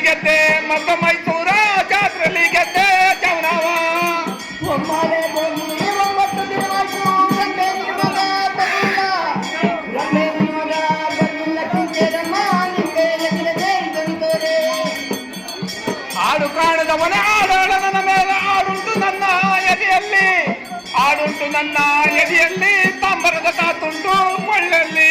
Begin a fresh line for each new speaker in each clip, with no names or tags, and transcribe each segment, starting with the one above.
ಗೆದ್ದೆ ಮತ್ತ ಮೈಸೂರ ಜಾತ್ರೆಯಲ್ಲಿ ಗೆದ್ದೆ ಚವನವ ಆಡು ಕಾಣದವನ ಆಡೋಳ ನನ್ನ ಮೇಲೆ ಆಡುಂಟು ನನ್ನ ಎದೆಯಲ್ಲಿ ಆಡುಂಟು ನನ್ನ ಎದೆಯಲ್ಲಿ ತಾಂಬರದ ತಾತುಂಟು ಕೊಳ್ಳಲ್ಲಿ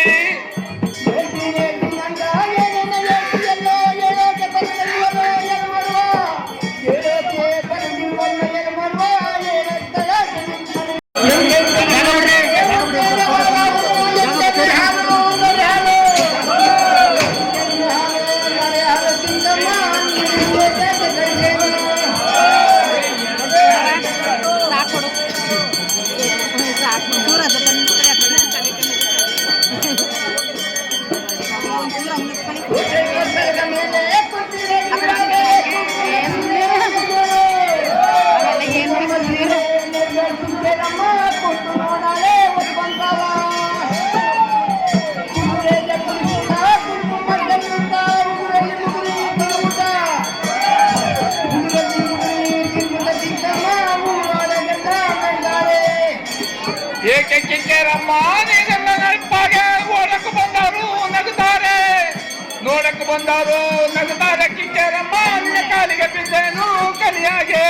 ಏಕೆ ಕಿಕ್ಕೇರಮ್ಮ ನೀನೆಲ್ಲ ನೆನಪಾಗೆ ಓಡಕ್ಕೆ ಬಂದವರು ನಗುತ್ತಾರೆ ನೋಡಕ್ಕೆ ಬಂದವರು ನಗುತ್ತಾರೆ ಕಿಕ್ಕೇರಮ್ಮ ನಿನ್ನ ಕಾಲಿಗೆ ಬಿದ್ದೇನು ಕಲಿಯಾಗೆ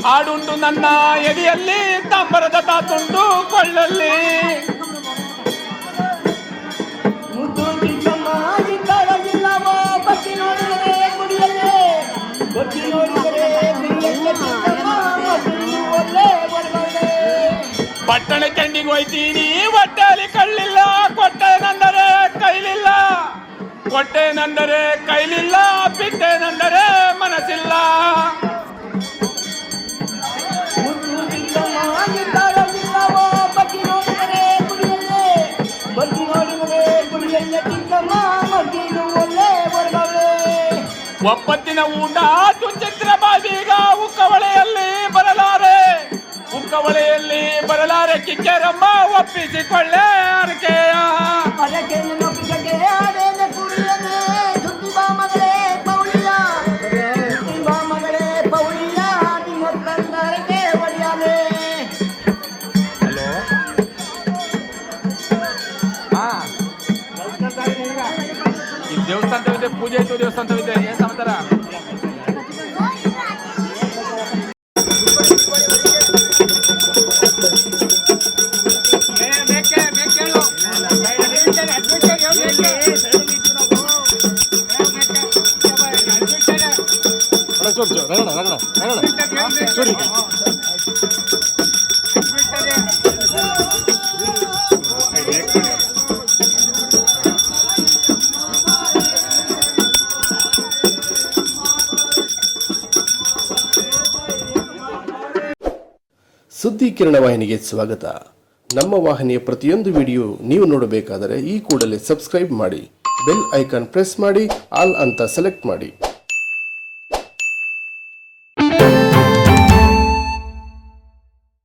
ಆಡುಂಟು ನನ್ನ ಎದೆಯಲ್ಲಿ ತಾಂಬರದ ತಾತುಂಟು ಕೊಳ್ಳಲ್ಲಿ ಪಟ್ಟಣ ಚಂಡಿಗೆ ಹೋಯ್ತೀನಿ ಹೊಟ್ಟೆಯಲ್ಲಿ ಕಳ್ಳಿಲ್ಲ ಕೊಟ್ಟೆನೆಂದರೆ ಕೈಲಿಲ್ಲ ಕೊಟ್ಟೆನೆಂದರೆ ಕೈಲಿಲ್ಲ ಬಿಟ್ಟೆನೆಂದರೆ ಮನಸ್ಸಿಲ್ಲ ಒಪ್ಪತ್ತಿನ ಊಟ ಚುಂಚಿತ್ರ ಬಾಬೀಗ ಉಕ್ಕವಳೆಯಲ್ಲಿ ಬರಲಾರೆ ಕಿಕ್ಕೇರಮ್ಮ ಒಪ್ಪಿಸಿಕೊಳ್ಳೆ ಅರಕೆಯ ದೇವಸ್ಥಾನವಿದೆ ಪೂಜೆ ಇತ್ತು ದೇವಸ್ಥಾನವಿದೆ ಏನ್ ಸಮಾಚಾರ
చూడు రగడ రగడ రగడ చూడు
ಸುದ್ದಿ ಕಿರಣ ವಾಹಿನಿಗೆ ಸ್ವಾಗತ. ನಮ್ಮ ವಾಹಿನಿಯ ಪ್ರತಿಯೊಂದು ವಿಡಿಯೋ ನೀವು ನೋಡಬೇಕಾದರೆ ಈ ಕೂಡಲೇ ಸಬ್ಸ್ಕ್ರೈಬ್ ಮಾಡಿ, ಬೆಲ್ ಐಕಾನ್ ಪ್ರೆಸ್ ಮಾಡಿ, ಆಲ್ ಅಂತ ಸೆಲೆಕ್ಟ್ ಮಾಡಿ.